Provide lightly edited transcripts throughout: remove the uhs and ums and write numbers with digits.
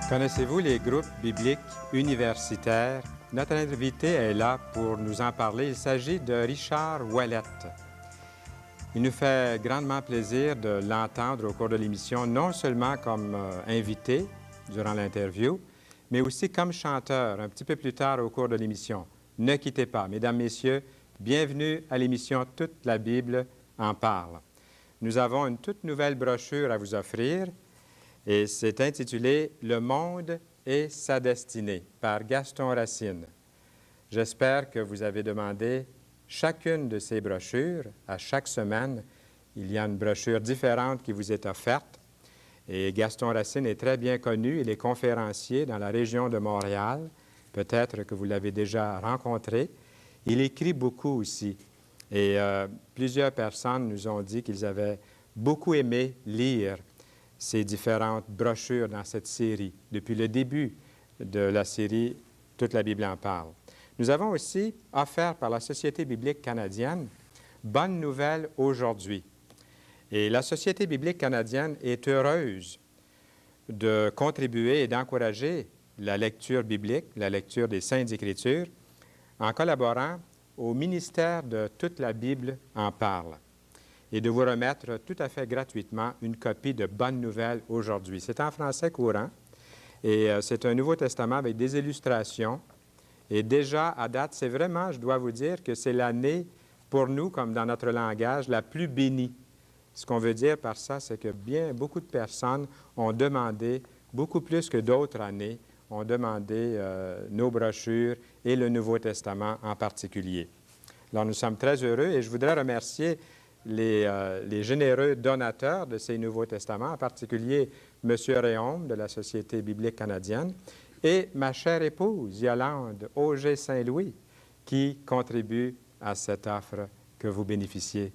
Connaissez-vous les groupes bibliques universitaires? Notre invité est là pour nous en parler. Il s'agit de Richard Ouellette. Il nous fait grandement plaisir de l'entendre au cours de l'émission, non seulement comme invité durant l'interview, mais aussi comme chanteur un petit peu plus tard au cours de l'émission. Ne quittez pas. Mesdames, Messieurs, bienvenue à l'émission Toute la Bible en parle. Nous avons une toute nouvelle brochure à vous offrir et c'est intitulé « Le monde et sa destinée » par Gaston Racine. J'espère que vous avez demandé chacune de ces brochures. À chaque semaine, il y a une brochure différente qui vous est offerte. Et Gaston Racine est très bien connu. Il est conférencier dans la région de Montréal. Peut-être que vous l'avez déjà rencontré. Il écrit beaucoup aussi. Et plusieurs personnes nous ont dit qu'ils avaient beaucoup aimé lire ces différentes brochures dans cette série, depuis le début de la série « Toute la Bible en parle ». Nous avons aussi offert par la Société biblique canadienne « Bonne nouvelle aujourd'hui ». Et la Société biblique canadienne est heureuse de contribuer et d'encourager la lecture biblique, la lecture des Saintes Écritures, en collaborant au ministère de Toute la Bible en parle et de vous remettre tout à fait gratuitement une copie de Bonne nouvelle aujourd'hui. C'est en français courant et c'est un Nouveau Testament avec des illustrations. Et déjà, à date, c'est vraiment, je dois vous dire, que c'est l'année, pour nous, comme dans notre langage, la plus bénie. Ce qu'on veut dire par ça, c'est que beaucoup de personnes ont demandé, beaucoup plus que d'autres années, ont demandé nos brochures et le Nouveau Testament en particulier. Alors, nous sommes très heureux et je voudrais remercier les généreux donateurs de ces Nouveaux Testaments, en particulier M. Réaume de la Société biblique canadienne et ma chère épouse, Yolande Auger-Saint-Louis, qui contribue à cette offre que vous bénéficiez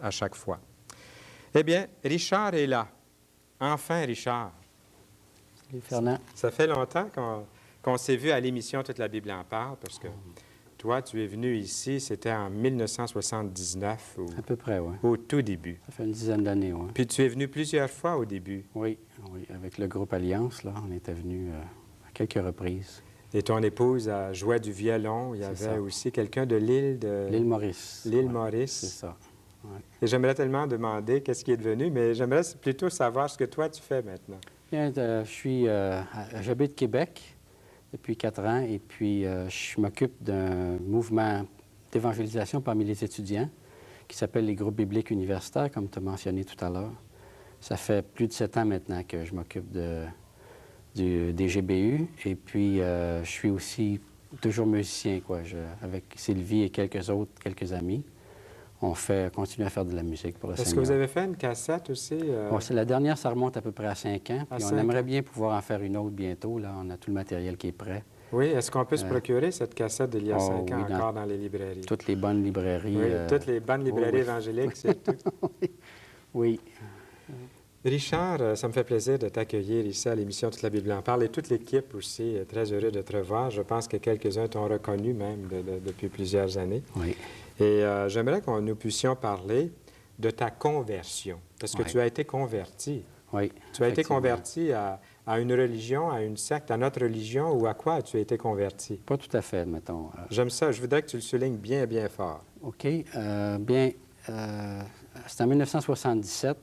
à chaque fois. Eh bien, Richard est là. Enfin, Richard. Salut, Fernand. Ça fait longtemps qu'on s'est vu à l'émission Toute la Bible en parle, parce que toi, tu es venu ici, c'était en 1979. À peu près, oui. Au tout début. Ça fait une dizaine d'années, oui. Puis tu es venu plusieurs fois au début. Oui, oui. Avec le groupe Alliance, là, on était venu à quelques reprises. Et ton épouse a joué du violon. Il y avait aussi quelqu'un de l'île de... L'île Maurice. L'île Maurice. C'est ça. Ouais. Et j'aimerais tellement demander qu'est-ce qui est devenu, mais j'aimerais plutôt savoir ce que toi, tu fais maintenant. Bien, j'habite Québec depuis 4 ans et puis je m'occupe d'un mouvement d'évangélisation parmi les étudiants qui s'appelle les groupes bibliques universitaires, comme tu as mentionné tout à l'heure. Ça fait plus de 7 ans maintenant que je m'occupe des GBU et puis je suis aussi toujours musicien, quoi. Avec Sylvie et quelques amis. On continue à faire de la musique pour le Seigneur. Est-ce que vous avez fait une cassette aussi? Bon, la dernière, ça remonte à peu près à 5 ans. Puis on aimerait bien pouvoir en faire une autre bientôt. Là, on a tout le matériel qui est prêt. Oui, est-ce qu'on peut se procurer cette cassette d'il y a 5 ans encore dans les librairies? Toutes les bonnes librairies. Oui, toutes les bonnes librairies évangéliques, c'est tout. Oui. Richard, ça me fait plaisir de t'accueillir ici à l'émission Toute la Bible en parle et toute l'équipe aussi est très heureux de te revoir. Je pense que quelques-uns t'ont reconnu même depuis plusieurs années. Oui. Et j'aimerais que nous puissions parler de ta conversion, parce que tu as été converti. Oui. Tu as été converti à une religion, à une secte, à notre religion, ou à quoi as-tu été converti? Pas tout à fait, mettons. J'aime ça. Je voudrais que tu le soulignes bien, bien fort. OK. C'est en 1977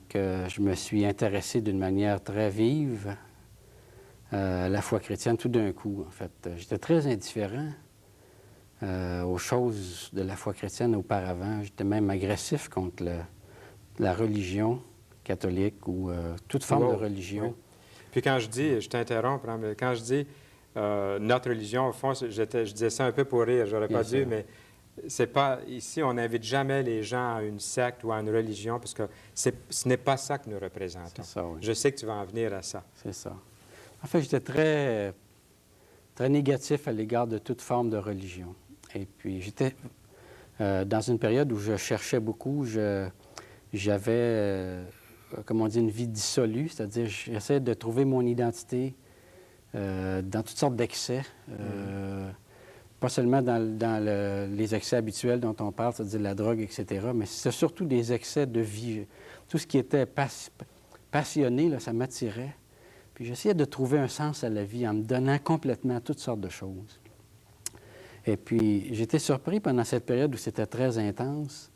que je me suis intéressé d'une manière très vive à la foi chrétienne tout d'un coup, en fait. J'étais très indifférent aux choses de la foi chrétienne auparavant. J'étais même agressif contre la religion catholique ou toute forme de religion. Oui. Puis quand je dis, je t'interromps, mais quand je dis notre religion, au fond, je disais ça un peu pour rire, j'aurais pas dû, mais c'est pas, ici, on n'invite jamais les gens à une secte ou à une religion, parce que ce n'est pas ça que nous représentons. Ça, oui. Je sais que tu vas en venir à ça. C'est ça. En fait, j'étais très, très négatif à l'égard de toute forme de religion. Et puis, j'étais dans une période où je cherchais beaucoup. J'avais, comme on dit, une vie dissolue, c'est-à-dire j'essayais de trouver mon identité dans toutes sortes d'excès. Pas seulement dans les excès habituels dont on parle, c'est-à-dire la drogue, etc., mais c'est surtout des excès de vie. Tout ce qui était passionné, là, ça m'attirait. Puis j'essayais de trouver un sens à la vie en me donnant complètement toutes sortes de choses. Et puis j'étais surpris pendant cette période où c'était très intense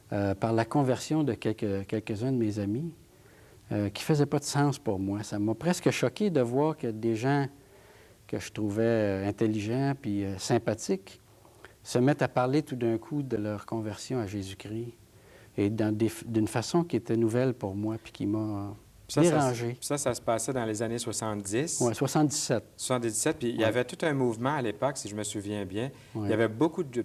par la conversion de quelques-uns de mes amis qui ne faisaient pas de sens pour moi. Ça m'a presque choqué de voir que des gens que je trouvais intelligents puis sympathiques se mettent à parler tout d'un coup de leur conversion à Jésus-Christ et d'une façon qui était nouvelle pour moi puis qui m'a dérangé. Ça se passait dans les années 70. Oui, 77. 77, puis il y avait tout un mouvement à l'époque, si je me souviens bien. Oui. Il y avait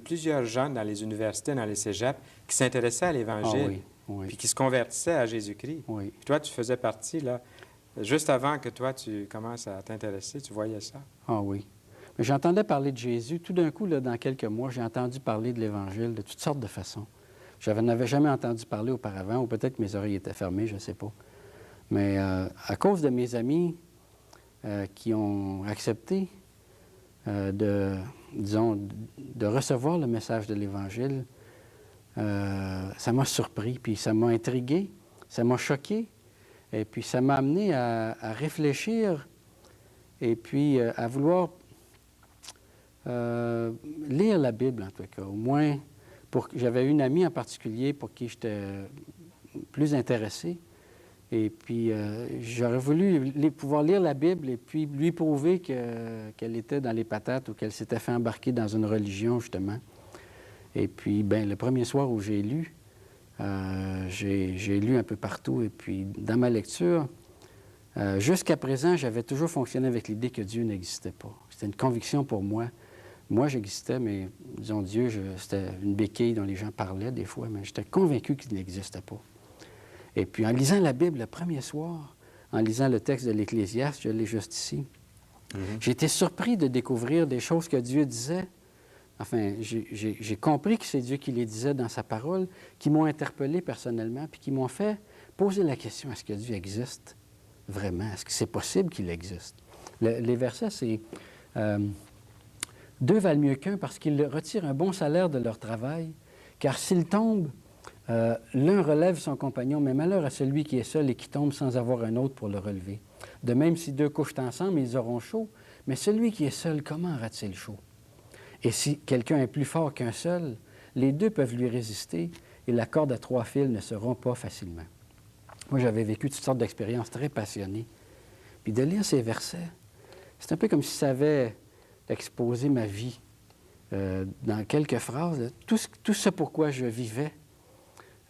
plusieurs jeunes dans les universités, dans les cégeps, qui s'intéressaient à l'Évangile, oui, oui. puis qui se convertissaient à Jésus-Christ. Oui. Puis toi, tu faisais partie, là, juste avant que toi, tu commences à t'intéresser, tu voyais ça. Ah oui. Mais j'entendais parler de Jésus. Tout d'un coup, là, dans quelques mois, j'ai entendu parler de l'Évangile de toutes sortes de façons. Je n'avais jamais entendu parler auparavant, ou peut-être que mes oreilles étaient fermées, je ne sais pas. Mais à cause de mes amis qui ont accepté de recevoir le message de l'Évangile, ça m'a surpris, puis ça m'a intrigué, ça m'a choqué, et puis ça m'a amené à réfléchir et puis à vouloir lire la Bible, en tout cas. Au moins, j'avais une amie en particulier pour qui j'étais plus intéressé. Et puis, j'aurais voulu pouvoir lire la Bible et puis lui prouver qu'elle était dans les patates ou qu'elle s'était fait embarquer dans une religion, justement. Et puis, bien, le premier soir où j'ai lu un peu partout. Et puis, dans ma lecture, jusqu'à présent, j'avais toujours fonctionné avec l'idée que Dieu n'existait pas. C'était une conviction pour moi. Moi, j'existais, mais, disons, Dieu, c'était une béquille dont les gens parlaient des fois, mais j'étais convaincu qu'il n'existait pas. Et puis, en lisant la Bible le premier soir, en lisant le texte de l'Ecclésiaste, je l'ai juste ici, j'ai été surpris de découvrir des choses que Dieu disait. Enfin, j'ai compris que c'est Dieu qui les disait dans sa parole, qui m'ont interpellé personnellement, puis qui m'ont fait poser la question, est-ce que Dieu existe vraiment? Est-ce que c'est possible qu'il existe? Les versets, c'est « Deux valent mieux qu'un parce qu'ils retirent un bon salaire de leur travail, car s'ils tombent, l'un relève son compagnon, mais malheur à celui qui est seul et qui tombe sans avoir un autre pour le relever. De même, si deux couchent ensemble, ils auront chaud, mais celui qui est seul, comment aura-t-il chaud? Et si quelqu'un est plus fort qu'un seul, les deux peuvent lui résister et la corde à 3 fils ne se rompt pas facilement. » Moi, j'avais vécu toutes sortes d'expériences très passionnées. Puis de lire ces versets, c'est un peu comme si ça avait exposé ma vie dans quelques phrases. Tout ce pourquoi je vivais,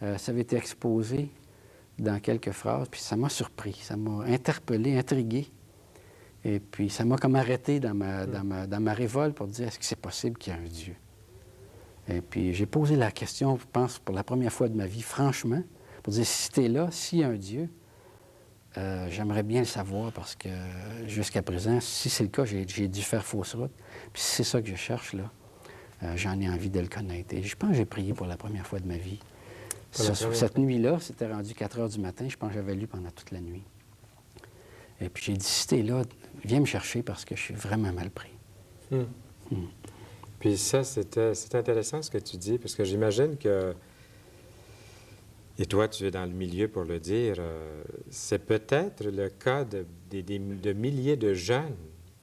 ça avait été exposé dans quelques phrases, puis ça m'a surpris, ça m'a interpellé, intrigué. Et puis ça m'a comme arrêté dans ma révolte pour dire, est-ce que c'est possible qu'il y ait un Dieu? Et puis j'ai posé la question, je pense, pour la première fois de ma vie, franchement, pour dire, si tu es là, s'il y a un Dieu, j'aimerais bien le savoir parce que jusqu'à présent, si c'est le cas, j'ai dû faire fausse route. Puis si c'est ça que je cherche, là, j'en ai envie de le connaître. Et je pense que j'ai prié pour la première fois de ma vie. Cette nuit-là, c'était rendu 4 heures du matin. Je pense que j'avais lu pendant toute la nuit. Et puis j'ai dit, si t'es là, viens me chercher parce que je suis vraiment mal pris. Puis ça, c'est intéressant ce que tu dis, parce que j'imagine que, et toi, tu es dans le milieu pour le dire, c'est peut-être le cas de milliers de jeunes.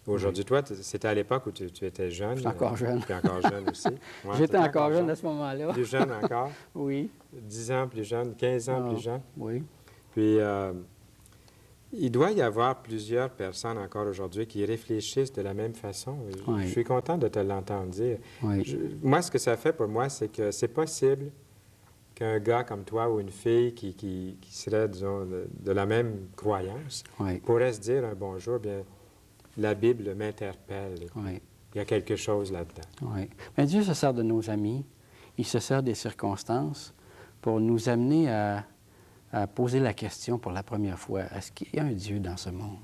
Aujourd'hui, toi, c'était à l'époque où tu étais jeune. Je suis encore jeune. Tu es encore jeune aussi. Ouais, j'étais encore jeune à ce moment-là. Plus jeune encore. Oui. 10 ans plus jeune, 15 ans plus jeune. Oui. Puis, il doit y avoir plusieurs personnes encore aujourd'hui qui réfléchissent de la même façon. Oui. Je suis content de te l'entendre dire. Oui. Moi, ce que ça fait pour moi, c'est que c'est possible qu'un gars comme toi ou une fille qui serait, disons, de la même croyance pourrait se dire un bonjour, bien, la Bible m'interpelle. Oui. Il y a quelque chose là-dedans. Oui. Mais Dieu se sert de nos amis. Il se sert des circonstances pour nous amener à poser la question pour la première fois, est-ce qu'il y a un Dieu dans ce monde?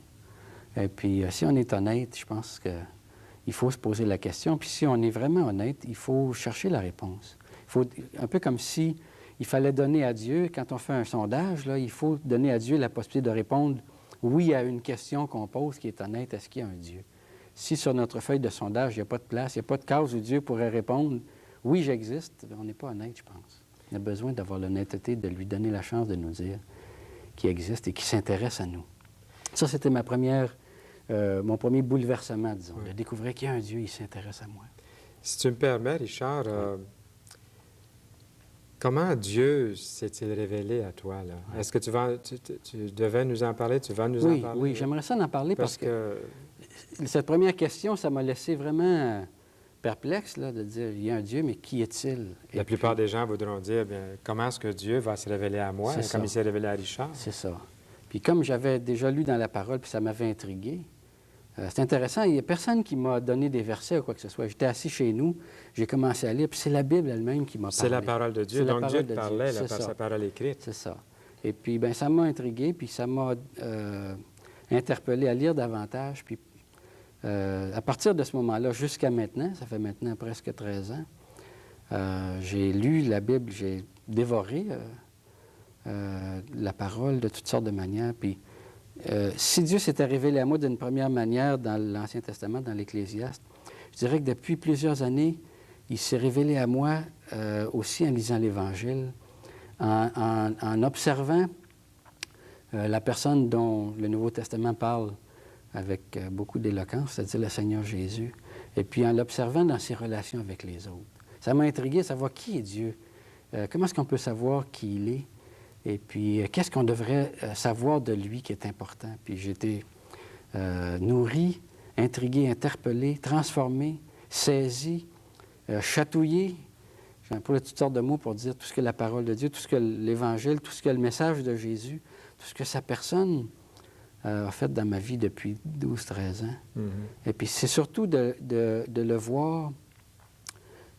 Et puis, si on est honnête, je pense qu'il faut se poser la question. Puis si on est vraiment honnête, il faut chercher la réponse. Il faut, un peu comme si il fallait donner à Dieu, quand on fait un sondage, là, il faut donner à Dieu la possibilité de répondre oui à une question qu'on pose qui est honnête, est-ce qu'il y a un Dieu? Si sur notre feuille de sondage, il n'y a pas de place, il n'y a pas de case où Dieu pourrait répondre oui, j'existe, on n'est pas honnête, je pense. On a besoin d'avoir l'honnêteté de lui donner la chance de nous dire qu'il existe et qu'il s'intéresse à nous. Ça, c'était mon premier bouleversement, disons, de découvrir qu'il y a un Dieu, il s'intéresse à moi. Si tu me permets, Richard, comment Dieu s'est-il révélé à toi, là? Ouais. Est-ce que tu devais nous en parler? Tu vas nous en parler? Oui, j'aimerais ça en parler parce que cette première question, ça m'a laissé vraiment perplexe, là, de dire, il y a un Dieu, mais qui est-il? La plupart des gens voudront dire, bien, comment est-ce que Dieu va se révéler à moi, comme il s'est révélé à Richard? C'est ça. Puis comme j'avais déjà lu dans la parole, puis ça m'avait intrigué, c'est intéressant, il n'y a personne qui m'a donné des versets ou quoi que ce soit. J'étais assis chez nous, j'ai commencé à lire, puis c'est la Bible elle-même qui m'a parlé. C'est la parole de Dieu, donc Dieu te parlait par sa parole écrite. C'est ça. Et puis, bien, ça m'a intrigué, puis ça m'a interpellé à lire davantage. Puis, à partir de ce moment-là, jusqu'à maintenant, ça fait maintenant presque 13 ans, j'ai lu la Bible, j'ai dévoré la parole de toutes sortes de manières. Puis, si Dieu s'était révélé à moi d'une première manière dans l'Ancien Testament, dans l'Ecclésiaste, je dirais que depuis plusieurs années, il s'est révélé à moi aussi en lisant l'Évangile, en observant la personne dont le Nouveau Testament parle avec beaucoup d'éloquence, c'est-à-dire le Seigneur Jésus, et puis en l'observant dans ses relations avec les autres. Ça m'a intrigué de savoir qui est Dieu, comment est-ce qu'on peut savoir qui il est, et puis qu'est-ce qu'on devrait savoir de lui qui est important. Puis j'ai été nourri, intrigué, interpellé, transformé, saisi, chatouillé. J'emploie toutes sortes de mots pour dire tout ce que la parole de Dieu, tout ce que l'Évangile, tout ce que le message de Jésus, tout ce que sa personne a fait dans ma vie depuis 12-13 ans. Mm-hmm. Et puis c'est surtout de le voir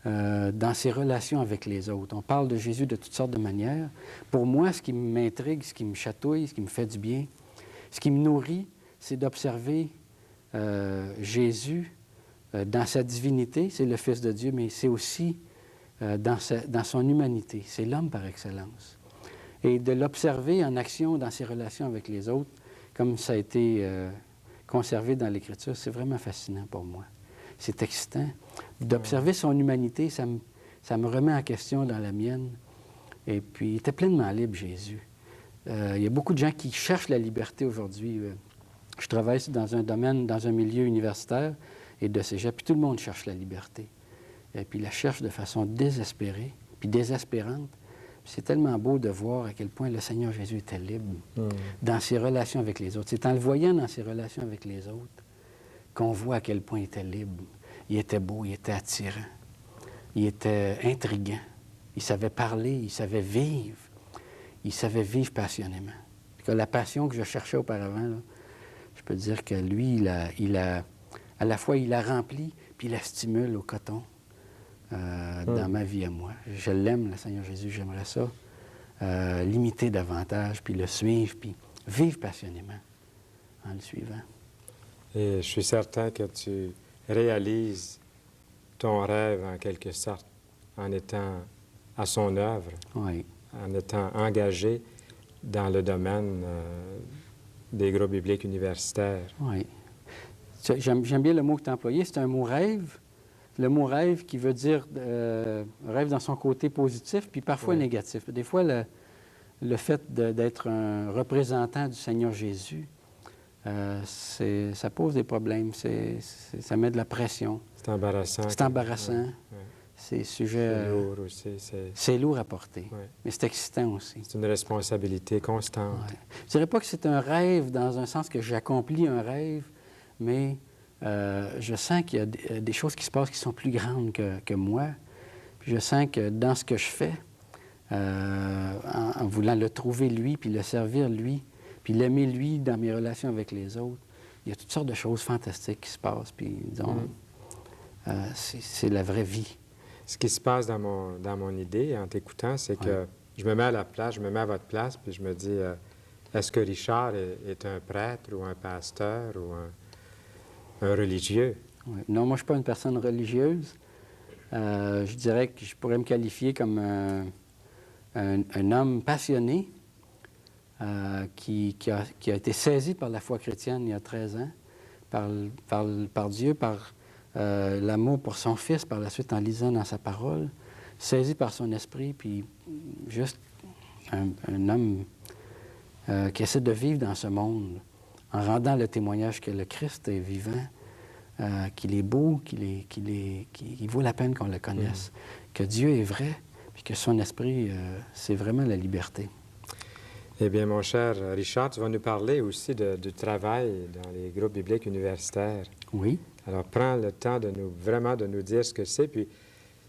dans ses relations avec les autres. On parle de Jésus de toutes sortes de manières. Pour moi, ce qui m'intrigue, ce qui me chatouille, ce qui me fait du bien, ce qui me nourrit, c'est d'observer Jésus dans sa divinité, c'est le Fils de Dieu, mais c'est aussi dans son humanité. C'est l'homme par excellence. Et de l'observer en action dans ses relations avec les autres, comme ça a été conservé dans l'Écriture, c'est vraiment fascinant pour moi. C'est excitant. D'observer son humanité, ça me remet en question dans la mienne. Et puis, il était pleinement libre, Jésus. Il y a beaucoup de gens qui cherchent la liberté aujourd'hui. Je travaille dans un domaine, dans un milieu universitaire et de cégep, puis tout le monde cherche la liberté. Et puis, il la cherche de façon désespérée, puis désespérante. C'est tellement beau de voir à quel point le Seigneur Jésus était libre dans ses relations avec les autres. C'est en le voyant dans ses relations avec les autres qu'on voit à quel point il était libre. Il était beau, il était attirant, il était intriguant. Il savait parler, il savait vivre passionnément. Que la passion que je cherchais auparavant, là, je peux dire que lui, à la fois, il la remplit, puis il la stimule au coton dans ma vie à moi. Je l'aime, le Seigneur Jésus, j'aimerais ça l'imiter davantage, puis le suivre, puis vivre passionnément en le suivant. Et je suis certain que tu réalises ton rêve en quelque sorte en étant à son œuvre, oui, en étant engagé dans le domaine des groupes bibliques universitaires. Oui. J'aime bien le mot que tu as employé, c'est un mot rêve. Le mot rêve qui veut dire rêve dans son côté positif, puis parfois négatif. Des fois, le fait d'être un représentant du Seigneur Jésus, ça pose des problèmes, ça met de la pression. C'est embarrassant. C'est embarrassant. C'est sujet... C'est lourd aussi. C'est lourd à porter, mais c'est excitant aussi. C'est une responsabilité constante. Je ne dirais pas que c'est un rêve dans un sens que j'accomplis un rêve, mais je sens qu'il y a des choses qui se passent qui sont plus grandes que moi. Puis je sens que dans ce que je fais, en voulant le trouver lui, puis le servir lui, puis l'aimer lui dans mes relations avec les autres, il y a toutes sortes de choses fantastiques qui se passent. Puis disons, c'est la vraie vie. Ce qui se passe dans mon idée en t'écoutant, c'est que je me mets à la place, je me mets à votre place, puis je me dis, est-ce que Richard est un prêtre ou un pasteur ou un religieux? Oui. Non, moi, je ne suis pas une personne religieuse. Je dirais que je pourrais me qualifier comme un homme passionné qui a été saisi par la foi chrétienne il y a 13 ans, par Dieu, par l'amour pour son Fils, par la suite en lisant dans sa parole, saisi par son esprit, puis juste un homme qui essaie de vivre dans ce monde en rendant le témoignage que le Christ est vivant, qu'il est beau, qu'il vaut la peine qu'on le connaisse, que Dieu est vrai, puis que son esprit, c'est vraiment la liberté. Eh bien, mon cher Richard, tu vas nous parler aussi du travail dans les groupes bibliques universitaires. Oui. Alors, prends le temps vraiment de nous dire ce que c'est, puis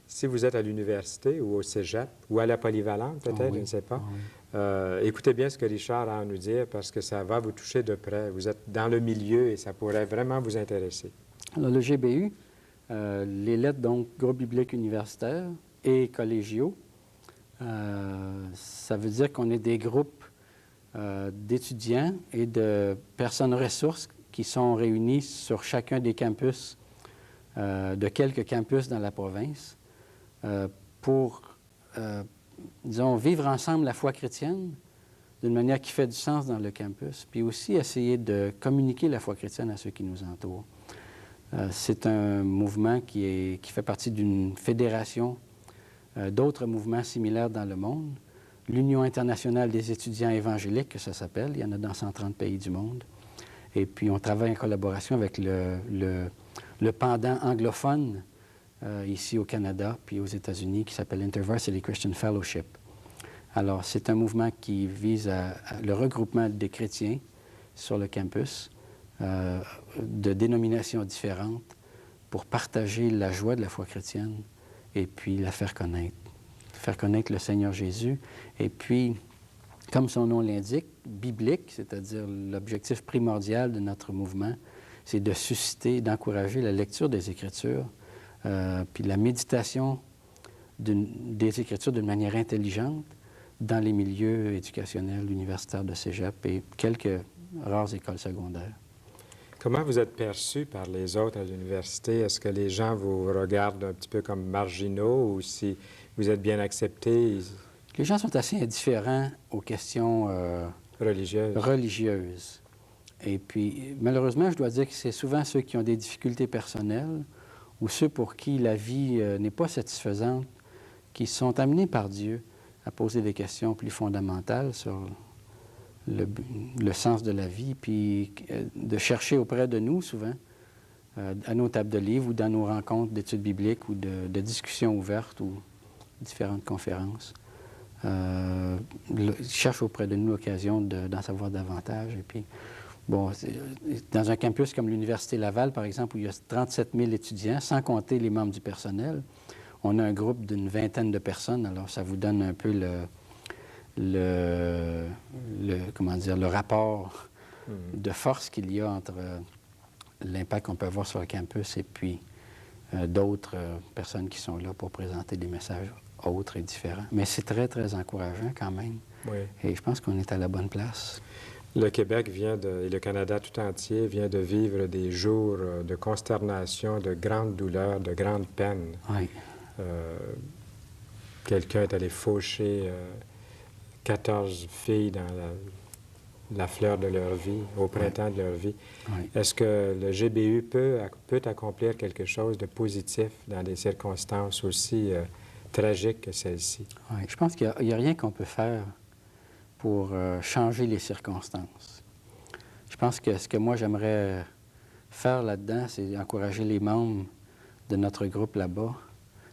si vous êtes à l'université ou au cégep ou à la polyvalente, peut-être, je ne sais pas, écoutez bien ce que Richard a à nous dire parce que ça va vous toucher de près. Vous êtes dans le milieu et ça pourrait vraiment vous intéresser. Alors, le GBU, les lettres, donc, groupe biblique universitaire et collégiaux, ça veut dire qu'on est des groupes d'étudiants et de personnes ressources qui sont réunis sur chacun des campus, de quelques campus dans la province, pour, disons, vivre ensemble la foi chrétienne d'une manière qui fait du sens dans le campus, puis aussi essayer de communiquer la foi chrétienne à ceux qui nous entourent. C'est un mouvement qui fait partie d'une fédération d'autres mouvements similaires dans le monde. L'Union internationale des étudiants évangéliques, que ça s'appelle. Il y en a dans 130 pays du monde. Et puis, on travaille en collaboration avec le pendant anglophone ici au Canada puis aux États-Unis qui s'appelle InterVarsity Christian Fellowship. Alors, c'est un mouvement qui vise le regroupement des chrétiens sur le campus de dénominations différentes pour partager la joie de la foi chrétienne et puis la faire connaître le Seigneur Jésus. Et puis, comme son nom l'indique, biblique, c'est-à-dire l'objectif primordial de notre mouvement, c'est de susciter, d'encourager la lecture des Écritures, puis la méditation des Écritures d'une manière intelligente dans les milieux éducationnels, universitaires de cégep et quelques rares écoles secondaires. Comment vous êtes perçu par les autres à l'université? Est-ce que les gens vous regardent un petit peu comme marginaux ou si vous êtes bien acceptés? Les gens sont assez indifférents aux questions religieuses. Et puis, malheureusement, je dois dire que c'est souvent ceux qui ont des difficultés personnelles ou ceux pour qui la vie n'est pas satisfaisante qui sont amenés par Dieu à poser des questions plus fondamentales sur le sens de la vie, puis de chercher auprès de nous, souvent, à nos tables de livres ou dans nos rencontres d'études bibliques ou de discussions ouvertes ou différentes conférences. Cherchent auprès de nous l'occasion d'en savoir davantage. Et puis, bon, dans un campus comme l'Université Laval, par exemple, où il y a 37 000 étudiants, sans compter les membres du personnel, on a un groupe d'une vingtaine de personnes. Alors, ça vous donne un peu le rapport de force qu'il y a entre l'impact qu'on peut avoir sur le campus et puis d'autres personnes qui sont là pour présenter des messages autres et différents. Mais c'est très, très encourageant quand même. Oui. Et je pense qu'on est à la bonne place. Le Québec et le Canada tout entier vient de vivre des jours de consternation, de grande douleur, de grande peine. Oui. Quelqu'un est allé faucher 14 filles dans la fleur de leur vie, au printemps de leur vie. Oui. Est-ce que le GBU peut accomplir quelque chose de positif dans des circonstances aussi tragiques que celles-ci? Oui. Je pense qu'il n'y a rien qu'on peut faire pour changer les circonstances. Je pense que ce que moi j'aimerais faire là-dedans, c'est encourager les membres de notre groupe là-bas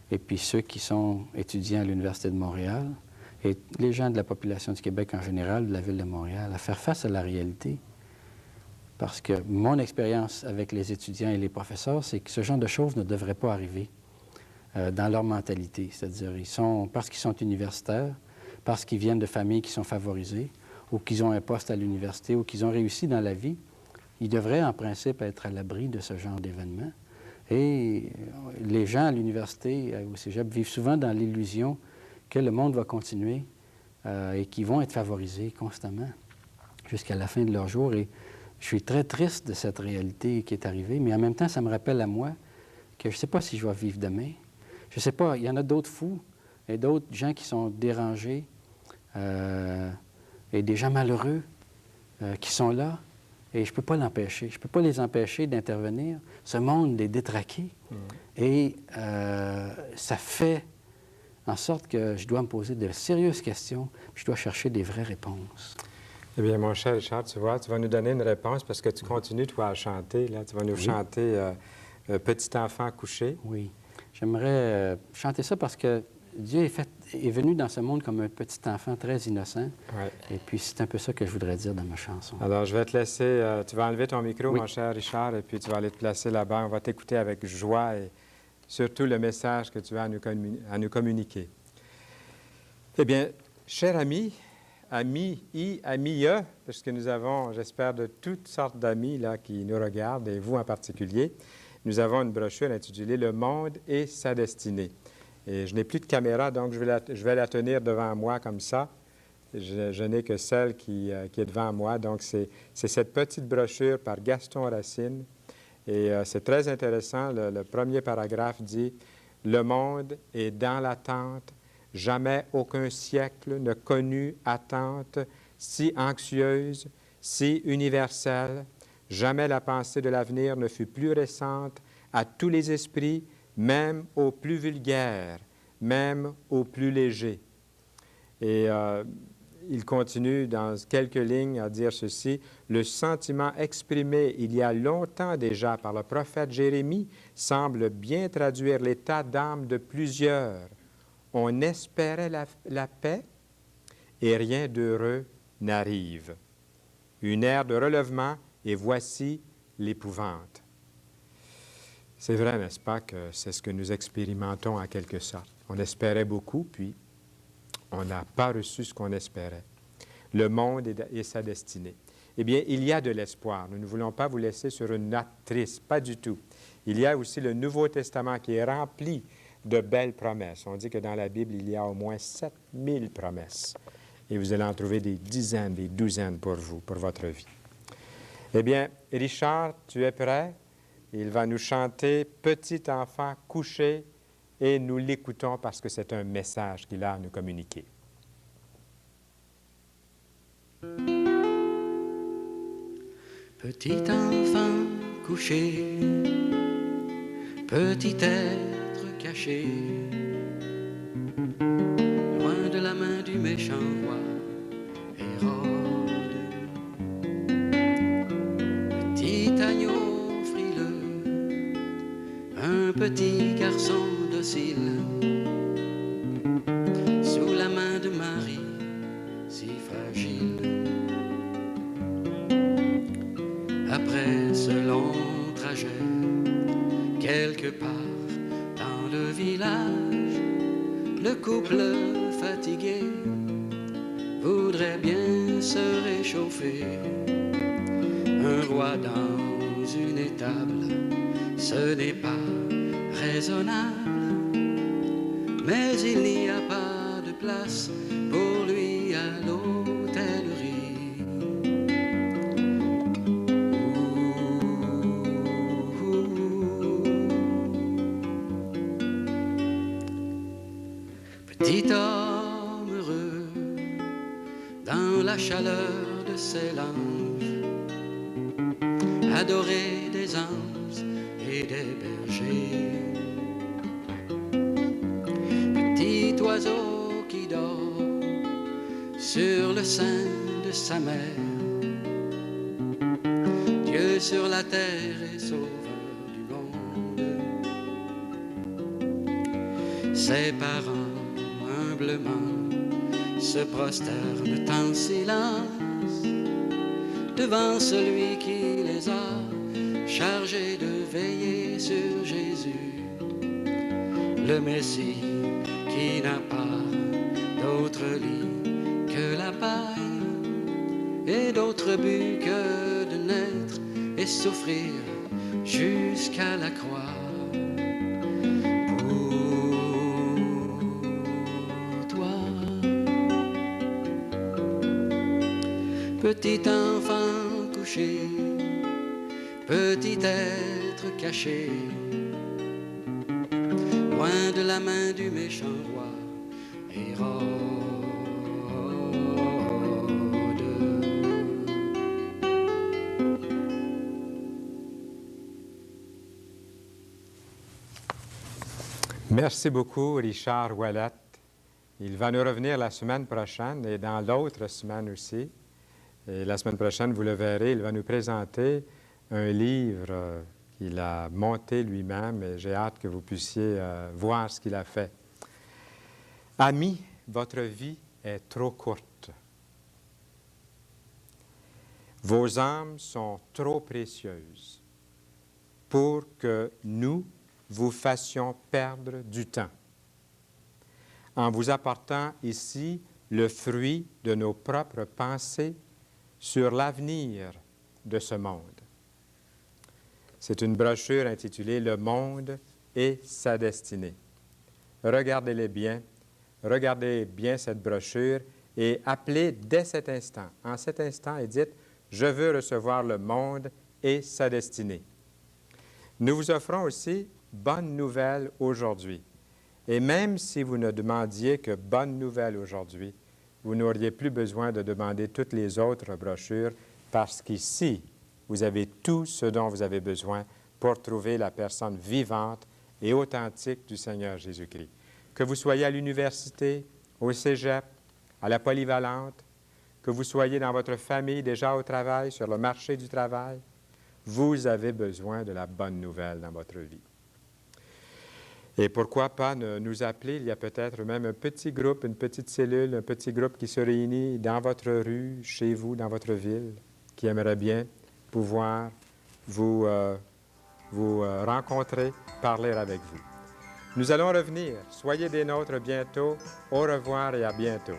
et puis ceux qui sont étudiants à l'Université de Montréal et les gens de la population du Québec en général, de la Ville de Montréal, à faire face à la réalité. Parce que mon expérience avec les étudiants et les professeurs, c'est que ce genre de choses ne devrait pas arriver dans leur mentalité. C'est-à-dire, parce qu'ils sont universitaires, parce qu'ils viennent de familles qui sont favorisées, ou qu'ils ont un poste à l'université, ou qu'ils ont réussi dans la vie, ils devraient en principe être à l'abri de ce genre d'événements. Et les gens à l'université, au cégep, vivent souvent dans l'illusion que le monde va continuer et qu'ils vont être favorisés constamment jusqu'à la fin de leur jour. Et je suis très triste de cette réalité qui est arrivée, mais en même temps, ça me rappelle à moi que je ne sais pas si je vais vivre demain. Je ne sais pas, il y en a d'autres fous et d'autres gens qui sont dérangés et des gens malheureux qui sont là. Et je ne peux pas l'empêcher. Je ne peux pas les empêcher d'intervenir. Ce monde est détraqué. Et ça fait en sorte que je dois me poser de sérieuses questions, puis je dois chercher des vraies réponses. Eh bien, mon cher Richard, tu vois, tu vas nous donner une réponse parce que tu continues, toi, à chanter. Là. Tu vas nous chanter Petit enfant couché. Oui. J'aimerais chanter ça parce que Dieu est venu dans ce monde comme un petit enfant très innocent. Ouais. Et puis, c'est un peu ça que je voudrais dire dans ma chanson. Alors, je vais te laisser, tu vas enlever ton micro, Oui. mon cher Richard, et puis tu vas aller te placer là-bas. On va t'écouter avec joie et surtout le message que tu as à nous communiquer. Eh bien, cher ami, amie, parce que nous avons, j'espère, de toutes sortes d'amis là qui nous regardent, et vous en particulier, nous avons une brochure intitulée « Le monde et sa destinée ». Et je n'ai plus de caméra, donc je vais la tenir devant moi comme ça. Je n'ai que celle qui est devant moi. Donc, c'est cette petite brochure par Gaston Racine. Et c'est très intéressant. Le premier paragraphe dit « Le monde est dans l'attente. Jamais aucun siècle ne connut attente si anxieuse, si universelle. Jamais la pensée de l'avenir ne fut plus récente à tous les esprits, même aux plus vulgaires, même aux plus légers. » Et il continue dans quelques lignes à dire ceci. « Le sentiment exprimé il y a longtemps déjà par le prophète Jérémie semble bien traduire l'état d'âme de plusieurs. On espérait la paix et rien d'heureux n'arrive. Une ère de relèvement et voici l'épouvante. » C'est vrai, n'est-ce pas, que c'est ce que nous expérimentons en quelque sorte. On espérait beaucoup, puis on n'a pas reçu ce qu'on espérait. Le monde et sa destinée. Eh bien, il y a de l'espoir. Nous ne voulons pas vous laisser sur une note triste, pas du tout. Il y a aussi le Nouveau Testament qui est rempli de belles promesses. On dit que dans la Bible, il y a au moins 7000 promesses. Et vous allez en trouver des dizaines, des douzaines pour vous, pour votre vie. Eh bien, Richard, tu es prêt? Il va nous chanter « Petit enfant couché » et nous l'écoutons parce que c'est un message qu'il a à nous communiquer. Petit enfant couché, petit être caché, loin de la main du méchant roi Hérode. Petit agneau frileux, un petit garçon docile, sous la main de Marie, si fragile. Après ce long trajet, quelque part dans le village, le couple fatigué voudrait bien se réchauffer. Un roi dans une étable, ce n'est pas raisonnable, mais il n'y a pas de place pour lui à l'hôtellerie. Petit homme heureux, dans la chaleur de ses langes, adoré des anges et des bergers. Petit oiseau qui dort sur le sein de sa mère, Dieu sur la terre et sauveur du monde. Ses parents humblement se prosternent en silence devant celui qui les a chargés de veiller sur Jésus, le Messie qui n'a pas d'autre lit que la paille et d'autre but que de naître et souffrir jusqu'à la croix. Petit enfant couché, petit être caché, loin de la main du méchant roi Hérode. Merci beaucoup, Richard Ouellette. Il va nous revenir la semaine prochaine et dans l'autre semaine aussi. Et la semaine prochaine, vous le verrez, il va nous présenter un livre qu'il a monté lui-même et j'ai hâte que vous puissiez voir ce qu'il a fait. Amis, votre vie est trop courte. Vos âmes sont trop précieuses pour que nous vous fassions perdre du temps en vous apportant ici le fruit de nos propres pensées sur l'avenir de ce monde. C'est une brochure intitulée « Le monde et sa destinée ». Regardez-les bien, regardez bien cette brochure et appelez dès cet instant, en cet instant, et dites « Je veux recevoir le monde et sa destinée ». Nous vous offrons aussi « Bonne nouvelle aujourd'hui ». Et même si vous ne demandiez que « Bonne nouvelle aujourd'hui », vous n'auriez plus besoin de demander toutes les autres brochures parce qu'ici, vous avez tout ce dont vous avez besoin pour trouver la personne vivante et authentique du Seigneur Jésus-Christ. Que vous soyez à l'université, au cégep, à la polyvalente, que vous soyez dans votre famille, déjà au travail, sur le marché du travail, vous avez besoin de la bonne nouvelle dans votre vie. Et pourquoi pas nous appeler? Il y a peut-être même un petit groupe, une petite cellule, un petit groupe qui se réunit dans votre rue, chez vous, dans votre ville, qui aimerait bien pouvoir vous rencontrer, parler avec vous. Nous allons revenir. Soyez des nôtres bientôt. Au revoir et à bientôt.